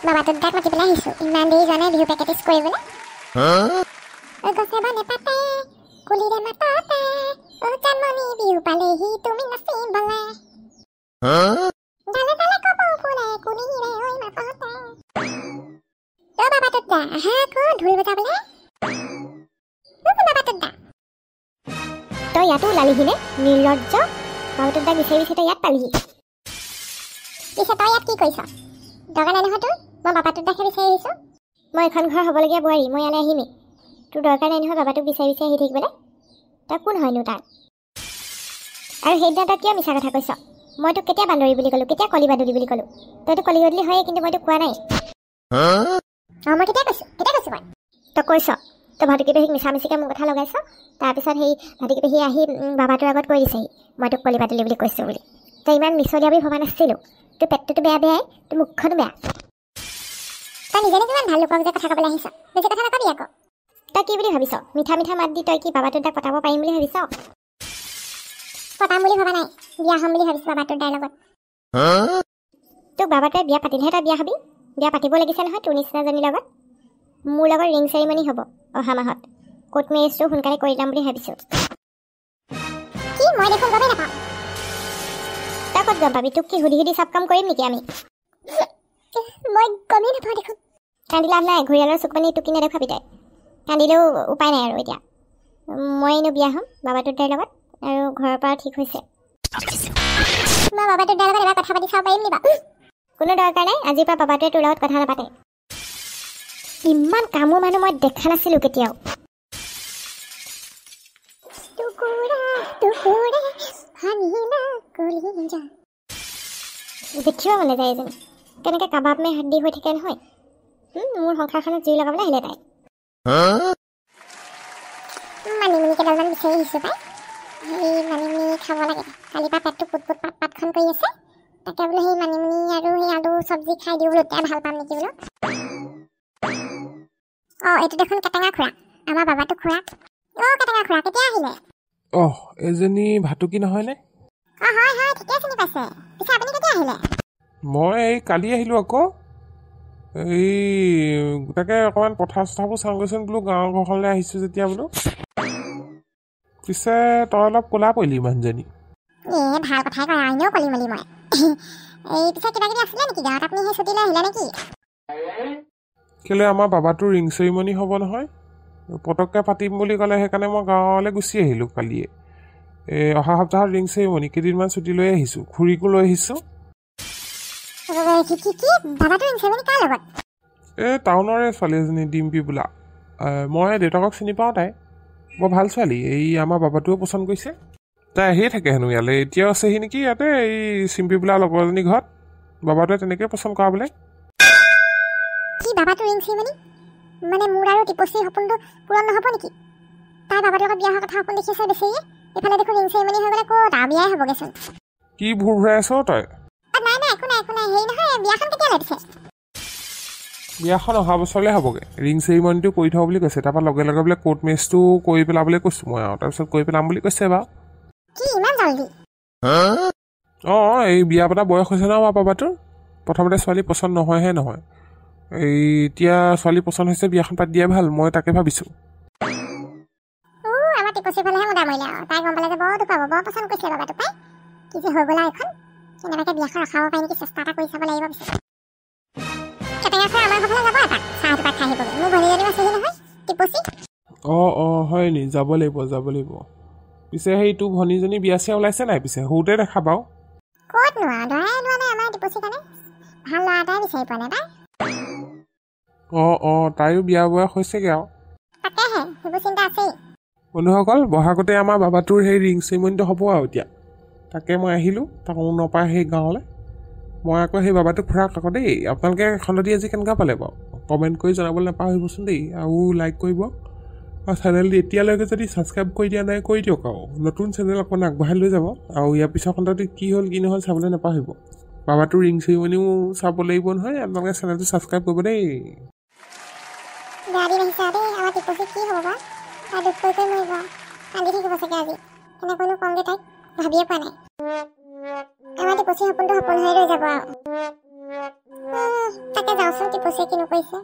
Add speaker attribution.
Speaker 1: বাবাটোক তাক মাতি পেলাই আহিছোঁ ইমান দেৰি যোৱা নাই বিহু পেকেটিছ কৰিবলৈ গছে বানে পাতে কুলিৰে মাততে জানমণি বিহু পালেহি তুমি নাচিবলে ডালে ডালে কপৌ ফুলে কুলিৰে ঐ মাততে বাবাটোক দা আহা আকৌ ঢোল বজাবলৈ বাবাটোক দা তই ইয়াতো ওলালিহিনে নিৰ্লজ্জ বাবাটোক দা বিচাৰি বিচাৰি তই ইয়াত পালিহি পিছে তই ইয়াত কি কৰিছ দৰকাৰ নাই নহয় তোৰ মই বাবাটোক দাকে বিচাৰি আহিছোঁ মই এখন ঘৰ হ'বলগীয়া বোৱাৰী মই ইয়ালৈ আহিমেই তোৰ দৰকাৰ নাই নহয় বাবাটোক বিচাৰি বিচাৰি আহি থাকিবলৈ তই কোন হয়নো তাৰ আৰু সেইদিনা তই কিয় মিছা কথা কৈছ মই তোক কেতিয়া বান্দৰী বুলি ক'লোঁ কেতিয়া কলি বাদুলি বুলি ক'লোঁ তইতো কলি বাদুলি হয়েই কিন্তু মই তোক কোৱা নাই অঁ মই কেতিয়া কৈছোঁ মই তই কৈছ তই ভাটুকি পেহীক মিছা মিছিকৈ মোৰ কথা লগাইছ তাৰপিছত সেই ভাটুকি পেহী আহি বাবাটোৰ আগত কৈ দিছেহি মই তোক কলি বাদুলি বুলি কৈছোঁ বুলি তই ইমান মিছলীয়া বুলি ভবা নাছিলোঁ তোৰ পেটটোতো বেয়া বেয়াই তোৰ মুখখনো বেয়া তই নিজে কিমান ভাল লোকক যে কথা ক'বলৈ আহিছ বেছি কথা নকবি আকৌ তই কি বুলি ভাবিছ মিঠা মিঠা মাত দি তই কি বাবাটোৰ দাক পতাব পাৰিম বুলি ভাবিছ পতাম বুলি ভবা নাই বিয়া হ'ম বুলি ভাবিছোঁ বাবাটোৰ দাৰ লগত তোক বাবাটোৱে বিয়া পাতিলেহে তই বিয়া হ'বি বিয়া পাতিব লাগিছে নহয় তোৰ নিচিনাজনীৰ লগত মোৰ লগত ৰিং চেৰিমনি হ'ব অহা মাহত কোৰ্ট মেৰেজটো সোনকালে কৰি যাম বুলি ভাবিছোঁ কি মই দেখোন গমেই নাপাওঁ তই ক'ত গম পাবি তোক কি সুধি সুধি চব কাম কৰিম নেকি আমি মই গমেই নাপাওঁ দেখোন কান্দি লাভ নাই ঘৰিয়ালৰ চকুপানী টুকি নেদেখাবি তই কান্দিলেও উপায় নাই আৰু এতিয়া মই এনেও বিয়া হ'ম বাবাটোৰ দাৰ লগত আৰু ঘৰৰ পৰা ঠিক হৈছে মই বাবাটোৰ দাৰ লগত এবাৰ কথা পাতি চাব পাৰিম নি বাৰু কোনো দৰকাৰ নাই আজিৰ পৰা বাবাটোৱে তোৰ লগত কথা নাপাতে ইমান কামোৰ মানুহ মই দেখা নাছিলোঁ কেতিয়াও দেখিব মনে যায় এজনী কেনেকৈ কাবাব মে হাড্ডি হৈ থাকে নহয় মোৰ সংসাৰখনত জুই লগাবলৈ আহিলে তাই মানিমুনি কেইডালমান বিচাৰি আহিছোঁ পাই সেই মানিমুনি খাব লাগে কালিৰ পৰা পেটটো পুট পুট পাত পাতখন কৰি আছে তাকে বোলো সেই মানিমুনি আৰু সেই আলু চব্জি খাই দিওঁ বোলো এতিয়া ভাল পাম নেকি বোলো অঁ এইটো দেখোন কেটেঙা খুৰা আমাৰ বাবাটো খুৰা কেটেঙা খুৰা কেতিয়া আহিলে
Speaker 2: এজনী ভাটুকি নহয়নে
Speaker 1: হয় ঠিকে চিনি পাইছে পিছে আপুনি কেতিয়া আহিলে
Speaker 2: মই এই কালি আহিলোঁ আকৌ এই তাকে অকণমান পথাৰ চথাৰবোৰ চাওঁগৈচোন বোলো গাঁৱৰ ঘৰখনলৈ আহিছোঁ যেতিয়া বোলো পিছে তই অলপ ক'লা পৰিলি মানুহজনী
Speaker 1: ভাল কথাই কৰা এনেও কলি মেলি মই এই পিছে কিবা কিবি আছিলে নেকি গাঁৱত আপুনি সেই ছুটীলৈ আহিলে নেকি
Speaker 2: কেলৈ আমাৰ বাবাটোৰ ৰিং চেৰিমনি হ'ব নহয় পটককৈ পাতিম বুলি ক'লে সেইকাৰণে মই গাঁৱলৈ গুচি আহিলোঁ কালিয়ে অহা সপ্তাহত ৰিং চেৰিমনি কেইদিনমান ছুটী লৈ আহিছোঁ খুৰীকো লৈ আহিছোঁ এই টাউনৰে ছোৱালী এজনী ডিম্পী বোলা মই দেউতাকক চিনি পাওঁ তাই বৰ ভাল ছোৱালী এই আমাৰ বাবাটোৱেও পচন্দ কৰিছে তাই আহিয়ে থাকে হেনো ইয়ালৈ এতিয়াও আছেহি নেকি ইয়াতে এই চিম্পী বোলা লগৰজনী ঘৰত বাবাটোৱে তেনেকৈ পচন্দ কৰা বোলে
Speaker 1: কি বাবাটো ৰিং চেৰিমনি মানে মোৰ আৰু টিপচীৰ সপোনটো পূৰণ নহ'ব নেকি তাই বাবাটোৰ লগত বিয়া হোৱাৰ কথা সপোন দেখি আছে বেছিয়ে এইফালে দেখোন ৰিং চেৰিমনি হৈ গ'লে ক'ত আৰু বিয়াই হ'বগৈচোন
Speaker 2: কি ভুৰ ভৰাই আছ তই
Speaker 1: নাই একো নাই হেৰি নহয় বিয়াখন কেতিয়ালৈ দিছে
Speaker 2: বিয়াখন অহা বছৰলৈ হ'বগৈ ৰিং চেৰিমনিটো কৰি থওঁ বুলি কৈছে তাৰপৰা লগে লগে বোলে কোৰ্ট মেৰেজটো কৰি পেলাবলৈ কৈছোঁ মই আৰু তাৰপিছত কৰি পেলাম বুলি কৈছে বাৰু
Speaker 1: কি ইমান জলদি
Speaker 2: এই বিয়া পতা বয়স হৈছে ন আমাৰ বাবাটোৰ প্ৰথমতে ছোৱালী পচন্দ নহয়হে নহয় এই এতিয়া ছোৱালী পচন্দ হৈছে বিয়াখন পাতি দিয়াই ভাল মই তাকে ভাবিছোঁ
Speaker 1: আমাৰ টিপচীৰ ফালেহে মুদা মৰিলে আৰু তাই গম পালে যে বৰ দুপাব বৰ পচন্দ কৰিছিলে বাবাটো পাই কি যে হৈ গ'ল আৰু এখন কেনেবাকৈ বিয়াখন ৰখাব পাৰি নেকি চেষ্টা এটা কৰি চাব লাগিব পিছত কেটেঙা খুৰা আমাৰ ঘৰলৈ যাব এটা চাহ দুপাত খাই আহিবগৈ মোৰ ভনীজনীও আছেহি নহয় টিপচী
Speaker 2: হয় নি যাব লাগিব পিছে সেই তোৰ ভনীজনী বিয়া চিয়া ওলাইছে নাই পিছে সৰুতে দেখা বাৰু
Speaker 1: ক'ত নোৱা দৰাই লোৱা নাই আমাৰ টিপচীৰ কাৰণে ভাল ল'ৰা এটাই বিচাৰি পোৱা নাই তাই
Speaker 2: তাইও বিয়া বয়স হৈছেগৈ আৰু
Speaker 1: তাকেহে সেইবোৰ চিন্তা আছেই
Speaker 2: বন্ধুসকল বহাগতে আমাৰ বাবাটোৰ সেই ৰিং চেৰিমনিটো হ'ব আৰু এতিয়া তাকে মই আহিলোঁ টাউনৰ পৰা সেই গাঁৱলৈ মই আকৌ সেই বাবাটোক ফুৰাক আকৌ দেই আপোনালোকে খণ্ডটি আজি কেনেকুৱা পালে বাৰু কমেণ্ট কৰি জনাবলৈ নাপাহৰিবচোন দেই আৰু লাইক কৰিব আৰু চেনেলটো এতিয়ালৈকে যদি ছাবস্ক্ৰাইব কৰি দিয়া নাই কৰি দিয়ক আৰু নতুন চেনেল অকণমান আগবঢ়াই লৈ যাব আৰু ইয়াৰ পিছৰ খণ্ডটি কি হ'ল কি নহ'ল চাবলৈ নাপাহৰিব বাবাটোৰ ৰিং চেৰিমনিও চাব লাগিব নহয় আপোনালোকে চেনেলটো ছাবস্ক্ৰাইব কৰিব দেই
Speaker 1: দুখ কৰি মৰিব কান্দি থাকিব চাগে আজি কেনেকৈনো কমগৈ তাইক ভাবিয়ে পোৱা নাই আমাৰ টিপচীৰ সপোনটো সপোন হৈ ৰৈ যাব আৰু তাকে যাওঁচোন টিপচীয়ে কিনো কৰিছে